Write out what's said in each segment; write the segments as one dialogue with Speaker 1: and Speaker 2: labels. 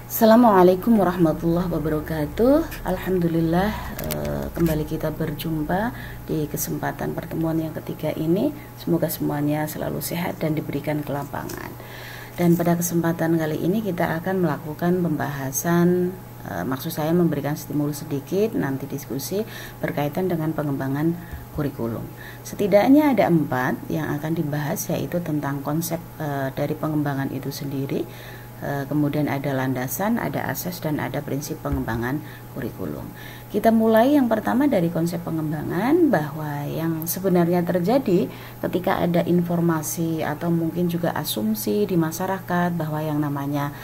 Speaker 1: Assalamualaikum warahmatullahi wabarakatuh. Alhamdulillah, kembali kita berjumpa di kesempatan pertemuan yang ketiga ini. Semoga semuanya selalu sehat dan diberikan kelapangan. Dan pada kesempatan kali ini kita akan melakukan pembahasan, maksud saya memberikan stimulus sedikit, nanti diskusi berkaitan dengan pengembangan kurikulum. Setidaknya ada 4 yang akan dibahas, yaitu tentang konsep dari pengembangan itu sendiri. Kemudian ada landasan, ada asas, dan ada prinsip pengembangan kurikulum. Kita mulai yang pertama dari konsep pengembangan, bahwa yang sebenarnya terjadi ketika ada informasi atau mungkin juga asumsi di masyarakat bahwa yang namanya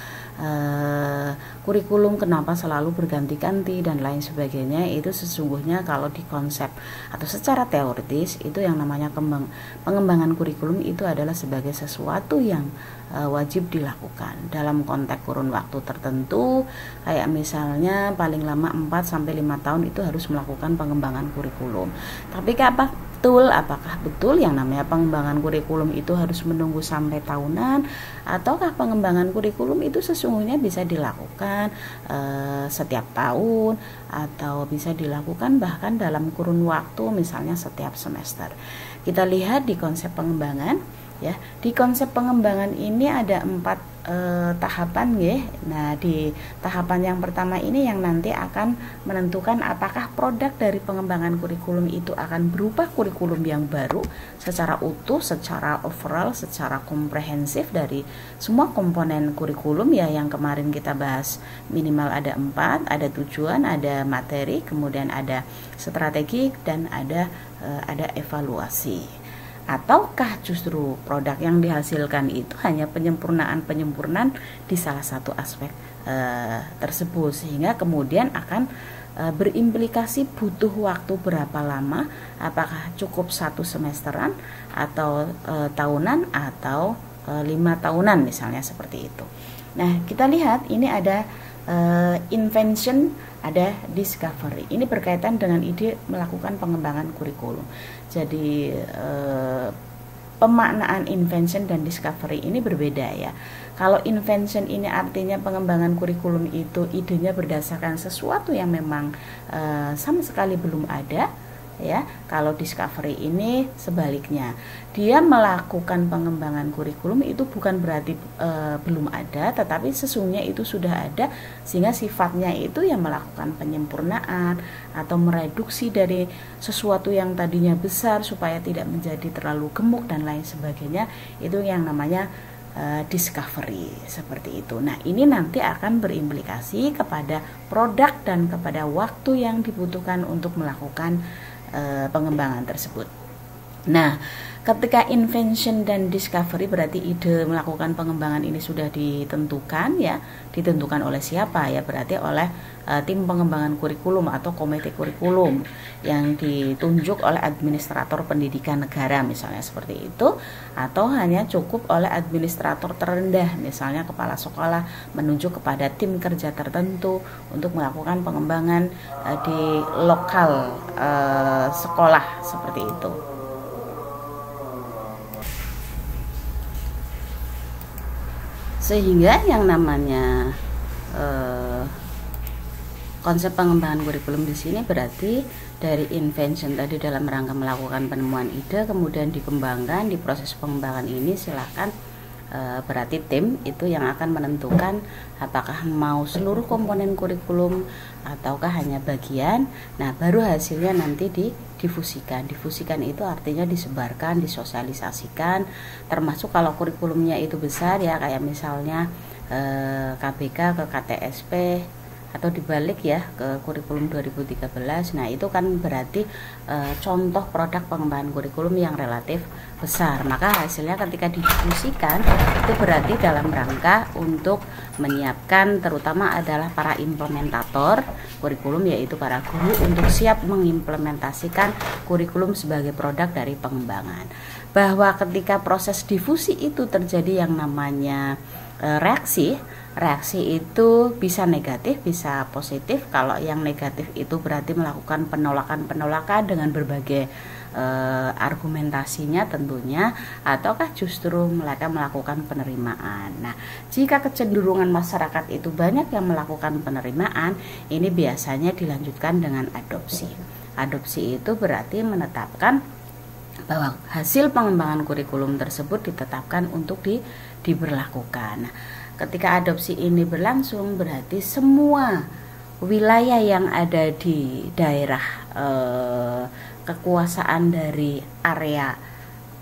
Speaker 1: kurikulum kenapa selalu berganti-ganti dan lain sebagainya, itu sesungguhnya kalau di konsep atau secara teoritis itu yang namanya pengembangan kurikulum itu adalah sebagai sesuatu yang wajib dilakukan dalam konteks kurun waktu tertentu, kayak misalnya paling lama 4-5 tahun itu harus melakukan pengembangan kurikulum. Tapi apakah betul yang namanya pengembangan kurikulum itu harus menunggu sampai tahunan, ataukah pengembangan kurikulum itu sesungguhnya bisa dilakukan setiap tahun, atau bisa dilakukan bahkan dalam kurun waktu misalnya setiap semester. Kita lihat di konsep pengembangan, ya. Di konsep pengembangan ini ada 4 tahapan, ya. Nah, di tahapan yang pertama ini yang nanti akan menentukan apakah produk dari pengembangan kurikulum itu akan berupa kurikulum yang baru secara utuh, secara overall, secara komprehensif dari semua komponen kurikulum, ya, yang kemarin kita bahas. Minimal ada 4, ada tujuan, ada materi, kemudian ada strategi, dan ada evaluasi. Ataukah justru produk yang dihasilkan itu hanya penyempurnaan di salah satu aspek tersebut, sehingga kemudian akan berimplikasi butuh waktu berapa lama, apakah cukup 1 semesteran atau tahunan atau 5 tahunan misalnya, seperti itu. Nah, kita lihat ini ada invention, ada discovery. Ini berkaitan dengan ide melakukan pengembangan kurikulum. Jadi pemaknaan invention dan discovery ini berbeda, ya. Kalau invention ini artinya pengembangan kurikulum itu idenya berdasarkan sesuatu yang memang sama sekali belum ada, ya. Kalau discovery ini sebaliknya, dia melakukan pengembangan kurikulum itu bukan berarti belum ada, tetapi sesungguhnya itu sudah ada, sehingga sifatnya itu yang melakukan penyempurnaan atau mereduksi dari sesuatu yang tadinya besar supaya tidak menjadi terlalu gemuk dan lain sebagainya. Itu yang namanya discovery, seperti itu. Nah, ini nanti akan berimplikasi kepada produk dan kepada waktu yang dibutuhkan untuk melakukan pengembangan tersebut. Nah, ketika invention dan discovery berarti ide melakukan pengembangan ini sudah ditentukan, ya. Ditentukan oleh siapa, ya? Berarti oleh tim pengembangan kurikulum atau komite kurikulum yang ditunjuk oleh administrator pendidikan negara, misalnya seperti itu, atau hanya cukup oleh administrator terendah, misalnya kepala sekolah menunjuk kepada tim kerja tertentu untuk melakukan pengembangan di lokal sekolah, seperti itu. Sehingga yang namanya konsep pengembangan kurikulum di sini berarti dari invention tadi dalam rangka melakukan penemuan ide, kemudian dikembangkan. Di proses pengembangan ini silakan berarti tim itu yang akan menentukan apakah mau seluruh komponen kurikulum ataukah hanya bagian. Nah, baru hasilnya nanti didifusikan. Difusikan itu artinya disebarkan, disosialisasikan, termasuk kalau kurikulumnya itu besar, ya, kayak misalnya KBK ke KTSP atau dibalik, ya, ke kurikulum 2013. Nah, itu kan berarti contoh produk pengembangan kurikulum yang relatif besar. Maka hasilnya ketika didifusikan itu berarti dalam rangka untuk menyiapkan, terutama adalah para implementator kurikulum, yaitu para guru, untuk siap mengimplementasikan kurikulum sebagai produk dari pengembangan. Bahwa ketika proses difusi itu terjadi yang namanya reaksi Reaksi itu bisa negatif, bisa positif. Kalau yang negatif itu berarti melakukan penolakan-penolakan dengan berbagai argumentasinya tentunya, ataukah justru mereka melakukan penerimaan. Nah, jika kecenderungan masyarakat itu banyak yang melakukan penerimaan, ini biasanya dilanjutkan dengan adopsi. Adopsi itu berarti menetapkan bahwa hasil pengembangan kurikulum tersebut ditetapkan untuk diberlakukan. Nah, ketika adopsi ini berlangsung, berarti semua wilayah yang ada di daerah kekuasaan dari area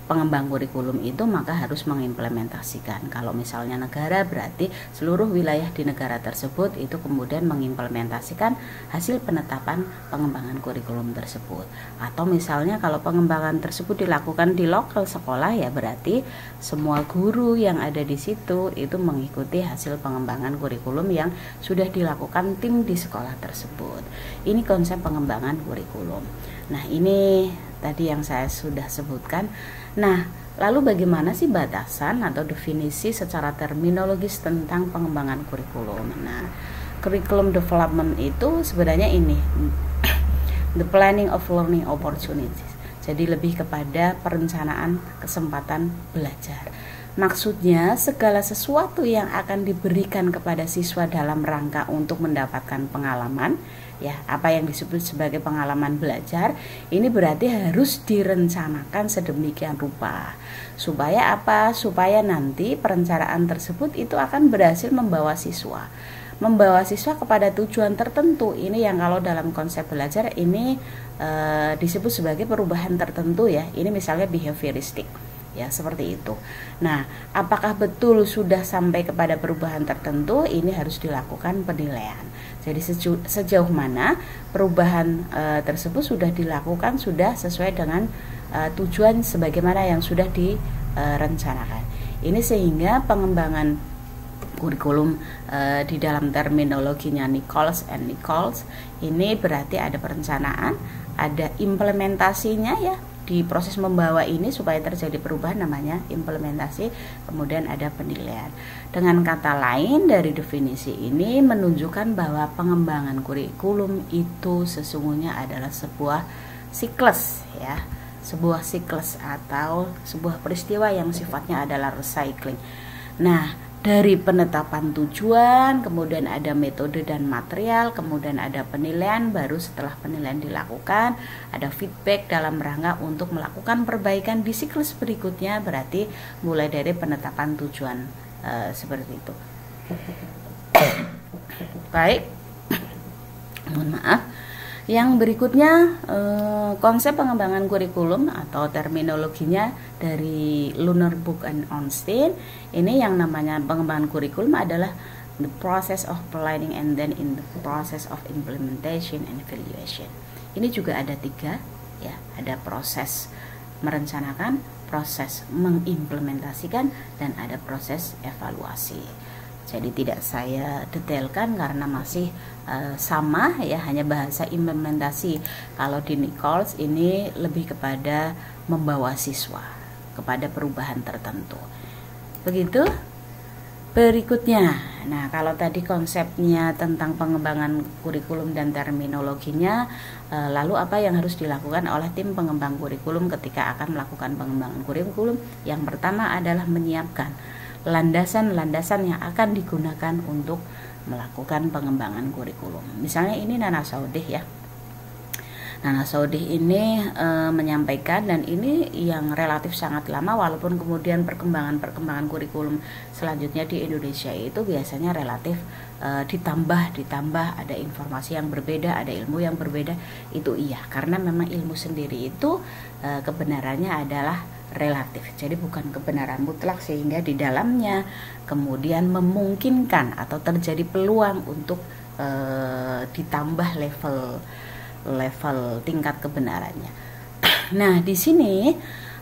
Speaker 1: pengembang kurikulum itu maka harus mengimplementasikan. Kalau misalnya negara, berarti seluruh wilayah di negara tersebut itu kemudian mengimplementasikan hasil penetapan pengembangan kurikulum tersebut. Atau misalnya kalau pengembangan tersebut dilakukan di lokal sekolah, ya berarti semua guru yang ada di situ itu mengikuti hasil pengembangan kurikulum yang sudah dilakukan tim di sekolah tersebut. Ini konsep pengembangan kurikulum. Nah, ini tadi yang saya sudah sebutkan. Nah, lalu bagaimana sih batasan atau definisi secara terminologis tentang pengembangan kurikulum? Nah, curriculum development itu sebenarnya ini the planning of learning opportunities. Jadi lebih kepada perencanaan kesempatan belajar. Maksudnya segala sesuatu yang akan diberikan kepada siswa dalam rangka untuk mendapatkan pengalaman, ya, apa yang disebut sebagai pengalaman belajar, ini berarti harus direncanakan sedemikian rupa. Supaya apa? Supaya nanti perencanaan tersebut itu akan berhasil membawa siswa kepada tujuan tertentu. Ini yang kalau dalam konsep belajar ini disebut sebagai perubahan tertentu, ya. Ini misalnya behavioristik, ya, seperti itu. Nah, apakah betul sudah sampai kepada perubahan tertentu? Ini harus dilakukan penilaian. Jadi sejauh mana perubahan tersebut sudah dilakukan, sudah sesuai dengan tujuan sebagaimana yang sudah direncanakan. Ini sehingga pengembangan kurikulum di dalam terminologinya Nichols and Nichols ini berarti ada perencanaan, ada implementasinya, ya. Di proses membawa ini supaya terjadi perubahan namanya implementasi, kemudian ada penilaian. Dengan kata lain, dari definisi ini menunjukkan bahwa pengembangan kurikulum itu sesungguhnya adalah sebuah siklus, ya, sebuah siklus atau sebuah peristiwa yang sifatnya adalah recycling. Nah, dari penetapan tujuan, kemudian ada metode dan material, kemudian ada penilaian, baru setelah penilaian dilakukan, ada feedback dalam rangka untuk melakukan perbaikan di siklus berikutnya, berarti mulai dari penetapan tujuan seperti itu. Baik, mohon maaf. Yang berikutnya konsep pengembangan kurikulum atau terminologinya dari Lunar Book and Ornstein. Ini yang namanya pengembangan kurikulum adalah the process of planning and then in the process of implementation and evaluation. Ini juga ada 3, ya, ada proses merencanakan, proses mengimplementasikan, dan ada proses evaluasi. Jadi tidak saya detailkan karena masih sama, ya, hanya bahasa implementasi. Kalau di Nichols ini lebih kepada membawa siswa kepada perubahan tertentu. Begitu. Berikutnya, nah kalau tadi konsepnya tentang pengembangan kurikulum dan terminologinya, lalu apa yang harus dilakukan oleh tim pengembang kurikulum ketika akan melakukan pengembangan kurikulum? Yang pertama adalah menyiapkan landasan-landasan yang akan digunakan untuk melakukan pengembangan kurikulum. Misalnya ini Nana Soudih, ya. Nana Soudih ini menyampaikan, dan ini yang relatif sangat lama, walaupun kemudian perkembangan kurikulum selanjutnya di Indonesia itu biasanya relatif ditambah, ada informasi yang berbeda, ada ilmu yang berbeda, itu iya, karena memang ilmu sendiri itu kebenarannya adalah relatif, jadi bukan kebenaran mutlak, sehingga di dalamnya kemudian memungkinkan atau terjadi peluang untuk ditambah level tingkat kebenarannya. Nah, di sini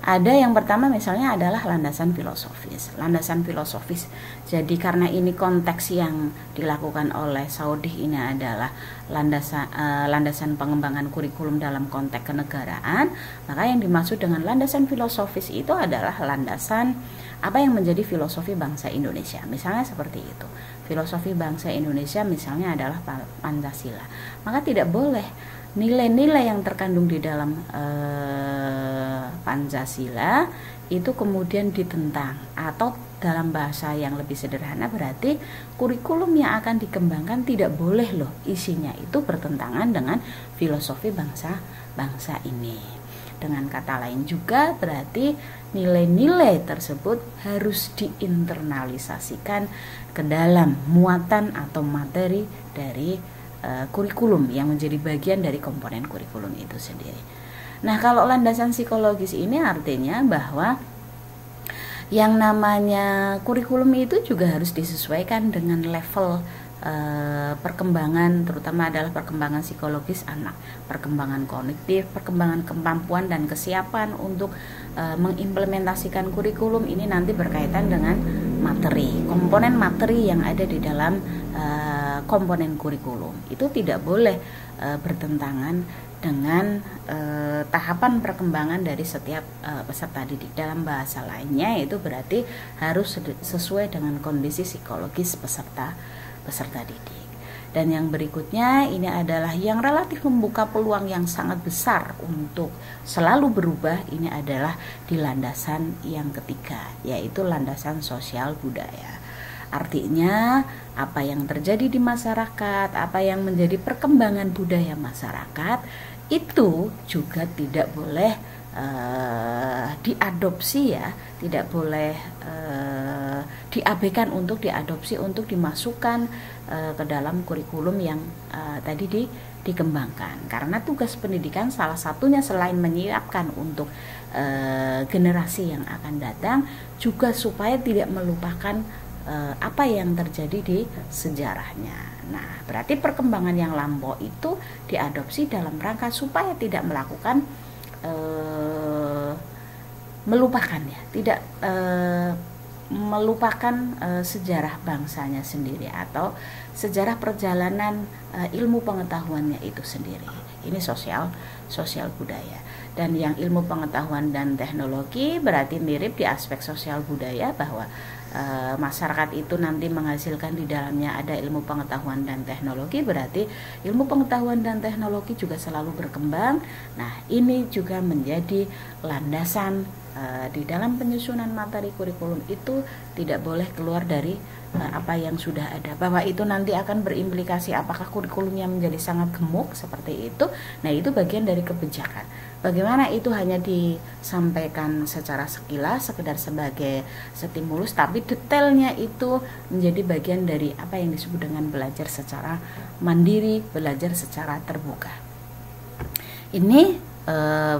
Speaker 1: ada yang pertama misalnya adalah landasan filosofis. Jadi karena ini konteks yang dilakukan oleh Soudih ini adalah landasan pengembangan kurikulum dalam konteks kenegaraan, maka yang dimaksud dengan landasan filosofis itu adalah landasan apa yang menjadi filosofi bangsa Indonesia. Misalnya seperti itu. Filosofi bangsa Indonesia misalnya adalah Pancasila. Maka tidak boleh nilai-nilai yang terkandung di dalam Pancasila itu kemudian ditentang, atau dalam bahasa yang lebih sederhana berarti kurikulum yang akan dikembangkan tidak boleh loh isinya itu bertentangan dengan filosofi bangsa ini. Dengan kata lain juga berarti nilai-nilai tersebut harus diinternalisasikan ke dalam muatan atau materi dari kurikulum yang menjadi bagian dari komponen kurikulum itu sendiri. Nah, kalau landasan psikologis ini artinya bahwa yang namanya kurikulum itu juga harus disesuaikan dengan level perkembangan, terutama adalah perkembangan psikologis anak, perkembangan kognitif, perkembangan kemampuan dan kesiapan untuk mengimplementasikan kurikulum ini nanti berkaitan dengan materi, komponen materi yang ada di dalam komponen kurikulum. Itu tidak boleh bertentangan dengan tahapan perkembangan dari setiap peserta didik. Dalam bahasa lainnya itu berarti harus sesuai dengan kondisi psikologis peserta didik. Dan yang berikutnya ini adalah yang relatif membuka peluang yang sangat besar untuk selalu berubah, ini adalah di landasan yang ketiga, yaitu landasan sosial budaya. Artinya apa yang terjadi di masyarakat, apa yang menjadi perkembangan budaya masyarakat itu juga tidak boleh diadopsi ya, tidak boleh diabaikan untuk diadopsi, untuk dimasukkan ke dalam kurikulum yang tadi dikembangkan. Karena tugas pendidikan salah satunya selain menyiapkan untuk generasi yang akan datang, juga supaya tidak melupakan apa yang terjadi di sejarahnya. Nah, berarti perkembangan yang lampau itu diadopsi dalam rangka supaya tidak melakukan melupakan ya, tidak melupakan sejarah bangsanya sendiri atau sejarah perjalanan ilmu pengetahuannya itu sendiri. Ini sosial budaya. Dan yang ilmu pengetahuan dan teknologi berarti mirip di aspek sosial budaya, bahwa masyarakat itu nanti menghasilkan di dalamnya ada ilmu pengetahuan dan teknologi, berarti ilmu pengetahuan dan teknologi juga selalu berkembang. Nah, ini juga menjadi landasan di dalam penyusunan materi kurikulum itu tidak boleh keluar dari apa yang sudah ada, bahwa itu nanti akan berimplikasi apakah kurikulumnya menjadi sangat gemuk seperti itu. Nah, itu bagian dari kebijakan. Bagaimana itu hanya disampaikan secara sekilas, sekedar sebagai stimulus, tapi detailnya itu menjadi bagian dari apa yang disebut dengan belajar secara mandiri, belajar secara terbuka. Ini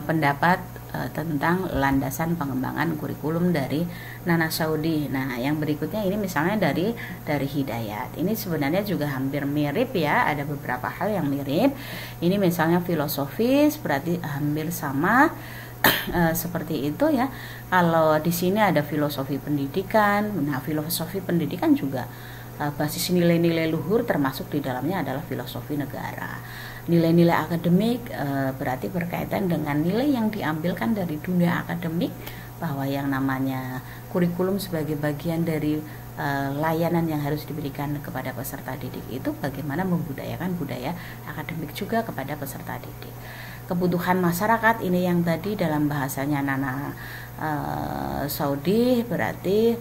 Speaker 1: pendapat tentang landasan pengembangan kurikulum dari Nana Saudi. Nah, yang berikutnya ini misalnya dari Hidayat. Ini sebenarnya juga hampir mirip ya, ada beberapa hal yang mirip. Ini misalnya filosofis, berarti hampir sama seperti itu ya. Kalau di sini ada filosofi pendidikan. Nah, filosofi pendidikan juga basis nilai-nilai luhur, termasuk di dalamnya adalah filosofi negara. Nilai-nilai akademik berarti berkaitan dengan nilai yang diambilkan dari dunia akademik, bahwa yang namanya kurikulum sebagai bagian dari layanan yang harus diberikan kepada peserta didik itu bagaimana membudayakan budaya akademik juga kepada peserta didik. Kebutuhan masyarakat ini yang tadi dalam bahasanya Nana Saudi berarti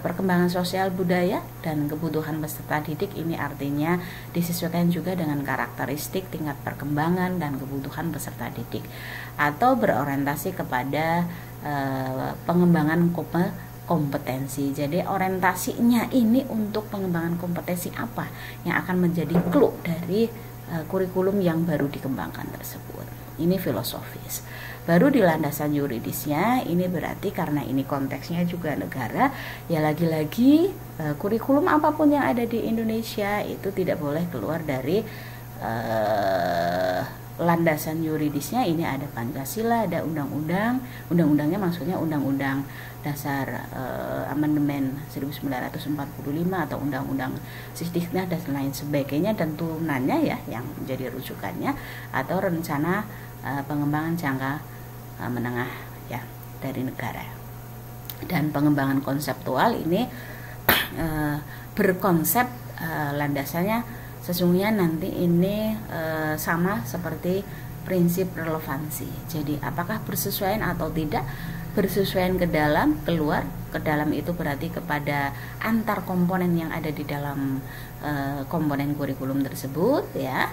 Speaker 1: perkembangan sosial budaya dan kebutuhan peserta didik ini artinya disesuaikan juga dengan karakteristik tingkat perkembangan dan kebutuhan peserta didik, atau berorientasi kepada pengembangan kompetensi. Jadi orientasinya ini untuk pengembangan kompetensi apa yang akan menjadi clue dari kurikulum yang baru dikembangkan tersebut. Ini filosofis. Baru di landasan yuridisnya, ini berarti karena ini konteksnya juga negara, ya lagi-lagi kurikulum apapun yang ada di Indonesia itu tidak boleh keluar dari landasan yuridisnya. Ini ada Pancasila, ada undang-undangnya maksudnya Undang-Undang Dasar Amandemen 1945 atau Undang-Undang Sisdiknas dan lain sebagainya dan turunannya ya yang menjadi rujukannya, atau rencana pengembangan jangka menengah ya dari negara. Dan pengembangan konseptual ini berkonsep landasannya sesungguhnya nanti ini sama seperti prinsip relevansi. Jadi apakah bersesuaian atau tidak? Bersesuaian ke dalam, keluar. Ke dalam itu berarti kepada antar komponen yang ada di dalam komponen kurikulum tersebut ya.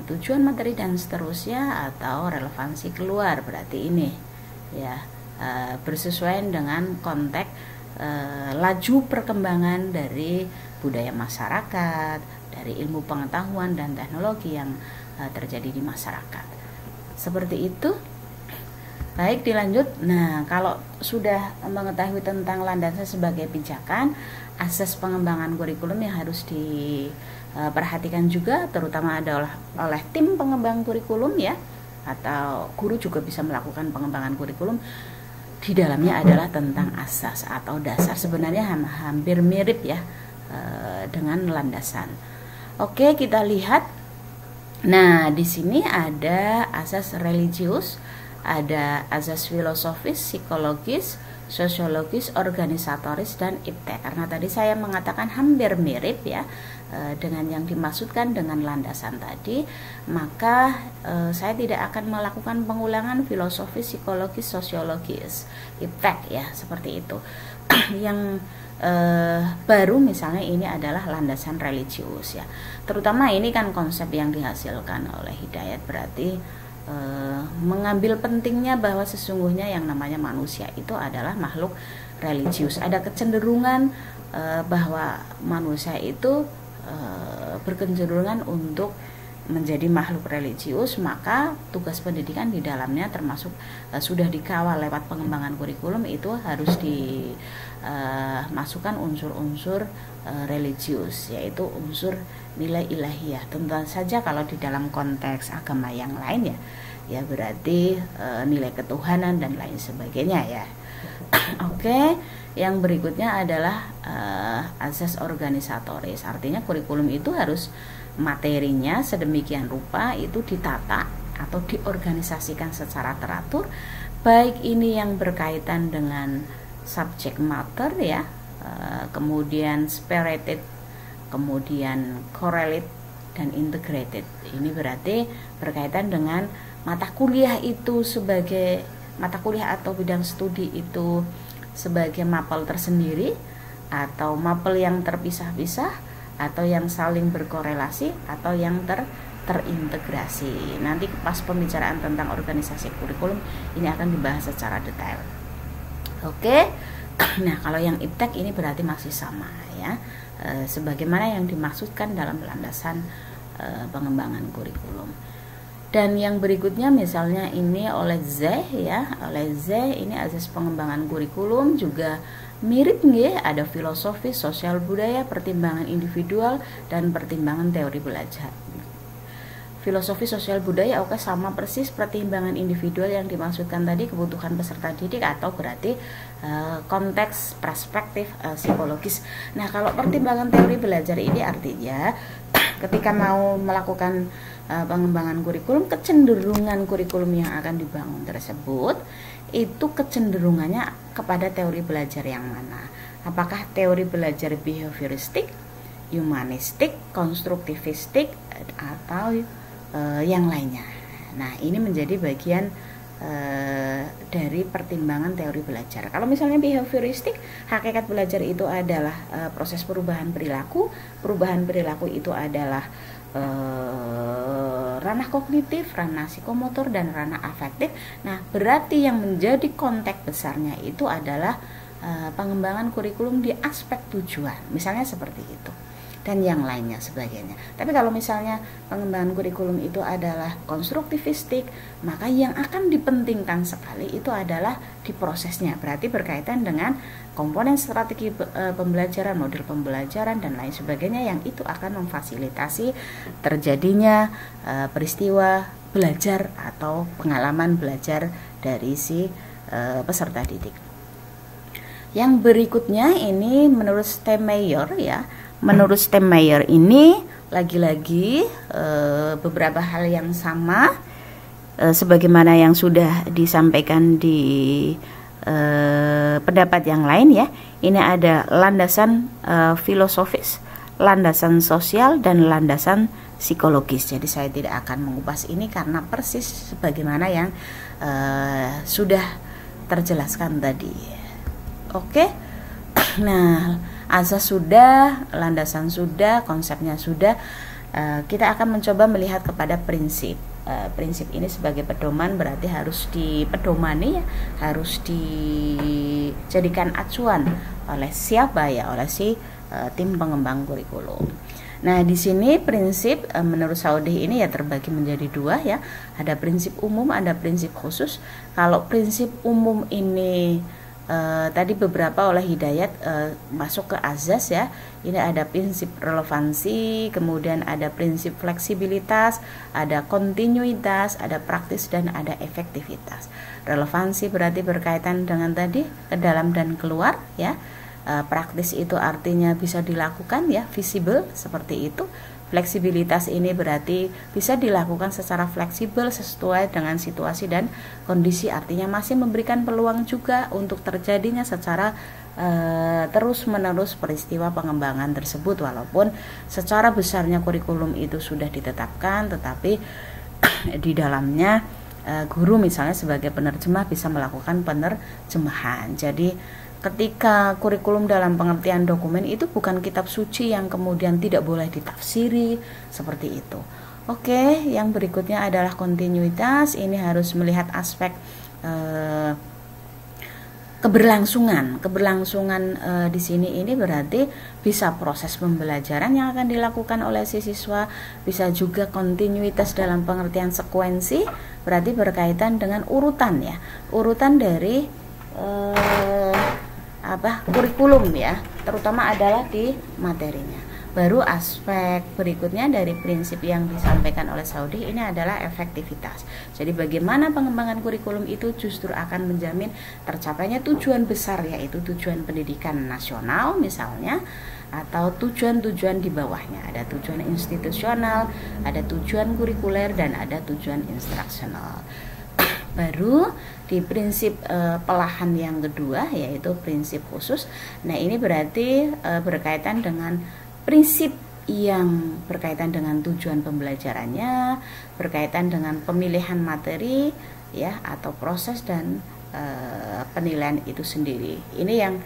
Speaker 1: Tujuan materi dan seterusnya, atau relevansi keluar berarti ini ya, bersesuaian dengan konteks laju perkembangan dari budaya masyarakat, dari ilmu pengetahuan dan teknologi yang terjadi di masyarakat. Seperti itu. Baik, dilanjut. Nah, kalau sudah mengetahui tentang landasan sebagai pijakan, asas pengembangan kurikulum yang harus diperhatikan juga, terutama adalah oleh tim pengembang kurikulum ya, atau guru juga bisa melakukan pengembangan kurikulum. Di dalamnya adalah tentang asas atau dasar, sebenarnya hampir mirip ya dengan landasan. Oke, kita lihat. Nah, di sini ada asas religius, ada asas filosofis, psikologis, sosiologis, organisatoris, dan iptek. Karena tadi saya mengatakan hampir mirip ya dengan yang dimaksudkan dengan landasan tadi, maka saya tidak akan melakukan pengulangan filosofis, psikologis, sosiologis, iptek ya, seperti itu. Yang baru misalnya ini adalah landasan religius ya, terutama ini kan konsep yang dihasilkan oleh Hidayat, berarti mengambil pentingnya bahwa sesungguhnya yang namanya manusia itu adalah makhluk religius. Ada kecenderungan bahwa manusia itu berkecenderungan untuk menjadi makhluk religius, maka tugas pendidikan di dalamnya termasuk sudah dikawal lewat pengembangan kurikulum itu harus dimasukkan unsur-unsur religius, yaitu unsur nilai ilahiyah. Tentu saja kalau di dalam konteks agama yang lain ya berarti nilai ketuhanan dan lain sebagainya ya. Oke, yang berikutnya adalah asas organisatoris. Artinya kurikulum itu harus materinya sedemikian rupa itu ditata atau diorganisasikan secara teratur, baik ini yang berkaitan dengan subject matter ya, kemudian spirited, kemudian correlate dan integrated. Ini berarti berkaitan dengan mata kuliah itu sebagai mata kuliah atau bidang studi itu sebagai mapel tersendiri, atau mapel yang terpisah-pisah, atau yang saling berkorelasi, atau yang terintegrasi. Nanti pas pembicaraan tentang organisasi kurikulum ini akan dibahas secara detail. Oke. Nah, kalau yang iptek ini berarti masih sama ya, sebagaimana yang dimaksudkan dalam landasan pengembangan kurikulum. Dan yang berikutnya misalnya ini oleh Z ya, oleh Z ini asas pengembangan kurikulum juga mirip nggih, ada filosofis, sosial budaya, pertimbangan individual, dan pertimbangan teori belajar. Filosofi sosial budaya oke, sama persis pertimbangan individual yang dimaksudkan tadi kebutuhan peserta didik, atau berarti konteks perspektif psikologis. Nah, kalau pertimbangan teori belajar ini artinya ketika mau melakukan pengembangan kurikulum, kecenderungan kurikulum yang akan dibangun tersebut itu kecenderungannya kepada teori belajar yang mana? Apakah teori belajar behavioristik, humanistik, konstruktivistik, atau yang lainnya? Nah, ini menjadi bagian dari pertimbangan teori belajar. Kalau misalnya behavioristik, hakikat belajar itu adalah proses perubahan perilaku. Perubahan perilaku itu adalah ranah kognitif, ranah psikomotor, dan ranah afektif. Nah, berarti yang menjadi konteks besarnya itu adalah pengembangan kurikulum di aspek tujuan, misalnya seperti itu, dan yang lainnya sebagainya. Tapi kalau misalnya pengembangan kurikulum itu adalah konstruktivistik, maka yang akan dipentingkan sekali itu adalah di prosesnya, berarti berkaitan dengan komponen strategi pembelajaran, model pembelajaran, dan lain sebagainya, yang itu akan memfasilitasi terjadinya peristiwa belajar atau pengalaman belajar dari si peserta didik. Yang berikutnya ini menurut Steinmeier ya. Menurut Steinmeier ini lagi-lagi beberapa hal yang sama sebagaimana yang sudah disampaikan di pendapat yang lain ya. Ini ada landasan filosofis, landasan sosial, dan landasan psikologis. Jadi saya tidak akan mengupas ini karena persis sebagaimana yang sudah terjelaskan tadi. Oke. Nah, asas sudah, landasan sudah, konsepnya sudah. Kita akan mencoba melihat kepada prinsip. Prinsip ini sebagai pedoman berarti harus dipedomani ya, harus dijadikan acuan oleh siapa ya, oleh si tim pengembang kurikulum. Nah, di sini prinsip menurut Saudi ini ya terbagi menjadi dua ya. Ada prinsip umum, ada prinsip khusus. Kalau prinsip umum ini tadi beberapa oleh Hidayat masuk ke azas ya. Ini ada prinsip relevansi, kemudian ada prinsip fleksibilitas, ada kontinuitas, ada praktis, dan ada efektivitas. Relevansi berarti berkaitan dengan tadi ke dalam dan keluar ya. Praktis itu artinya bisa dilakukan ya, visible seperti itu. Fleksibilitas ini berarti bisa dilakukan secara fleksibel sesuai dengan situasi dan kondisi, artinya masih memberikan peluang juga untuk terjadinya secara terus-menerus peristiwa pengembangan tersebut, walaupun secara besarnya kurikulum itu sudah ditetapkan, tetapi di dalamnya guru misalnya sebagai penerjemah bisa melakukan penerjemahan. Jadi ketika kurikulum dalam pengertian dokumen itu bukan kitab suci yang kemudian tidak boleh ditafsiri seperti itu. Oke, yang berikutnya adalah kontinuitas. Ini harus melihat aspek keberlangsungan. Di sini ini berarti bisa proses pembelajaran yang akan dilakukan oleh si siswa, bisa juga kontinuitas dalam pengertian sekuensi, berarti berkaitan dengan urutan ya, urutan dari kurikulum ya, terutama adalah di materinya. Baru aspek berikutnya dari prinsip yang disampaikan oleh Saudi ini adalah efektivitas. Jadi bagaimana pengembangan kurikulum itu justru akan menjamin tercapainya tujuan besar, yaitu tujuan pendidikan nasional misalnya, atau tujuan-tujuan di bawahnya. Ada tujuan institusional, ada tujuan kurikuler, dan ada tujuan instruksional. Baru di prinsip pelahan yang kedua, yaitu prinsip khusus. Nah, ini berarti berkaitan dengan prinsip yang berkaitan dengan tujuan pembelajarannya, berkaitan dengan pemilihan materi ya, atau proses dan penilaian itu sendiri. Ini yang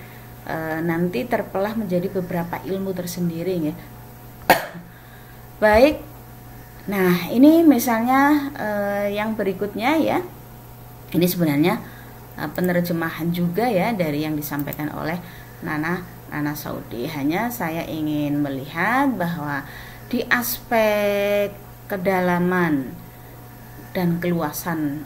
Speaker 1: nanti terpelah menjadi beberapa ilmu tersendiri ya. Baik. Nah, ini misalnya yang berikutnya ya. Ini sebenarnya penerjemahan juga ya dari yang disampaikan oleh Nana Saudi. Hanya saya ingin melihat bahwa di aspek kedalaman dan keluasan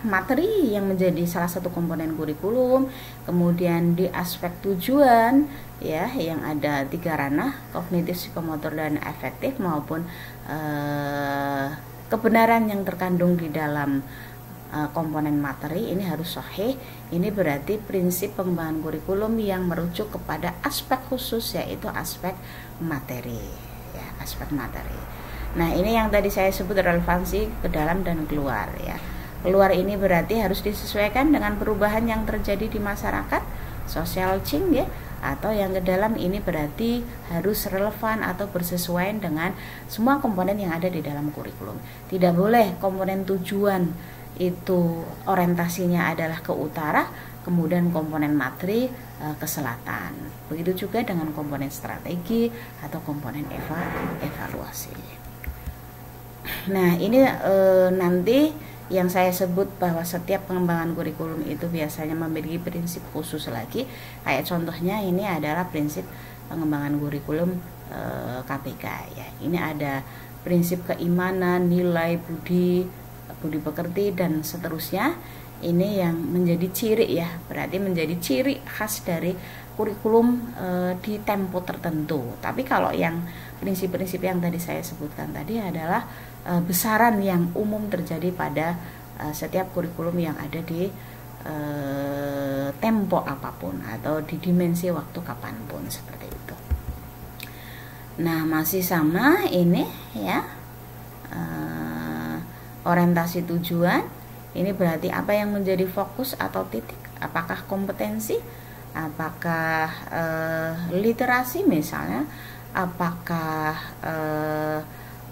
Speaker 1: materi yang menjadi salah satu komponen kurikulum, kemudian di aspek tujuan ya, yang ada 3 ranah, kognitif, psikomotor, dan afektif, maupun kebenaran yang terkandung di dalam komponen materi ini harus sahih. Ini berarti prinsip pengembangan kurikulum yang merujuk kepada aspek khusus, yaitu aspek materi ya, aspek materi. Nah, ini yang tadi saya sebut relevansi ke dalam dan keluar ya. Keluar ini berarti harus disesuaikan dengan perubahan yang terjadi di masyarakat, social change ya, atau yang ke dalam ini berarti harus relevan atau bersesuaian dengan semua komponen yang ada di dalam kurikulum. Tidak boleh komponen tujuan itu orientasinya adalah ke utara, kemudian komponen materi ke selatan. Begitu juga dengan komponen strategi atau komponen evaluasi. Nah, ini nanti yang saya sebut bahwa setiap pengembangan kurikulum itu biasanya memiliki prinsip khusus lagi. Kayak contohnya ini adalah prinsip pengembangan kurikulum KPK ya. Ini ada prinsip keimanan, nilai, budi pekerti, dan seterusnya. Ini yang menjadi ciri ya, berarti menjadi ciri khas dari kurikulum di tempo tertentu. Tapi kalau yang prinsip-prinsip yang tadi saya sebutkan tadi adalah besaran yang umum terjadi pada setiap kurikulum yang ada di tempo apapun atau di dimensi waktu kapanpun, seperti itu. Nah, masih sama ini ya, orientasi tujuan Ini berarti apa yang menjadi fokus atau titik? Apakah kompetensi? Apakah literasi misalnya? Apakah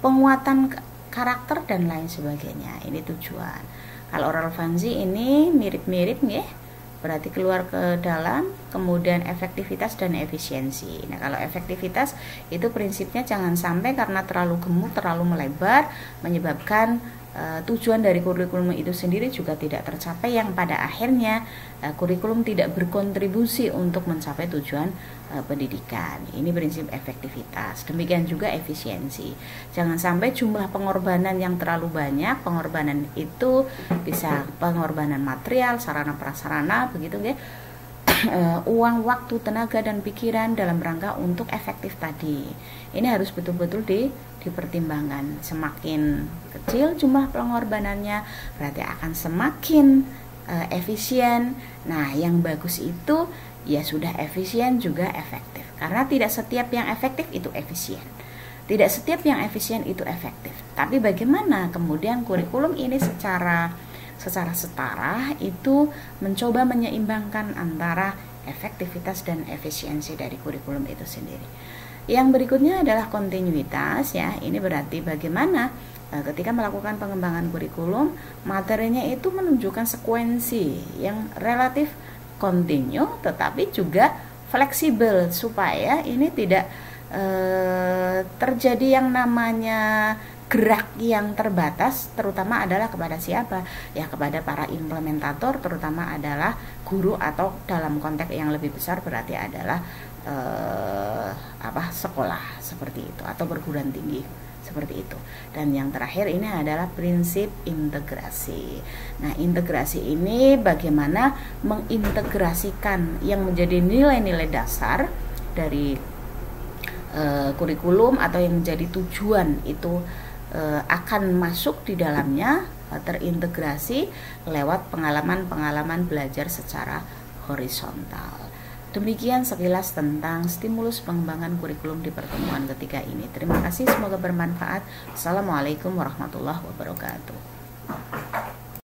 Speaker 1: penguatan karakter dan lain sebagainya? Ini tujuan. Kalau relevansi ini mirip-mirip ya, berarti keluar ke dalam, kemudian efektivitas dan efisiensi. Nah, kalau efektivitas itu prinsipnya jangan sampai karena terlalu gemuk, terlalu melebar, menyebabkan tujuan dari kurikulum itu sendiri juga tidak tercapai, yang pada akhirnya kurikulum tidak berkontribusi untuk mencapai tujuan pendidikan. Ini prinsip efektivitas. Demikian juga efisiensi. Jangan sampai jumlah pengorbanan yang terlalu banyak. Pengorbanan itu bisa pengorbanan material, sarana prasarana, begitu ya. Uang, waktu, tenaga, dan pikiran dalam rangka untuk efektif tadi. Ini harus betul-betul dipertimbangkan. Semakin kecil jumlah pengorbanannya, berarti akan semakin efisien. Nah, yang bagus itu ya sudah efisien juga efektif. Karena tidak setiap yang efektif itu efisien. Tidak setiap yang efisien itu efektif. Tapi bagaimana kemudian kurikulum ini secara setara itu mencoba menyeimbangkan antara efektivitas dan efisiensi dari kurikulum itu sendiri. Yang berikutnya adalah kontinuitas ya. Ini berarti bagaimana ketika melakukan pengembangan kurikulum, materinya itu menunjukkan sekuensi yang relatif kontinu tetapi juga fleksibel, supaya ini tidak terjadi yang namanya gerak yang terbatas, terutama adalah kepada siapa? Ya kepada para implementator, terutama adalah guru, atau dalam konteks yang lebih besar berarti adalah sekolah seperti itu, atau perguruan tinggi seperti itu. Dan yang terakhir ini adalah prinsip integrasi. Nah, integrasi ini bagaimana mengintegrasikan yang menjadi nilai-nilai dasar dari kurikulum atau yang menjadi tujuan itu akan masuk di dalamnya, terintegrasi lewat pengalaman-pengalaman belajar secara horizontal. Demikian sekilas tentang stimulus pengembangan kurikulum di pertemuan ketiga ini. Terima kasih, semoga bermanfaat. Assalamualaikum warahmatullahi wabarakatuh.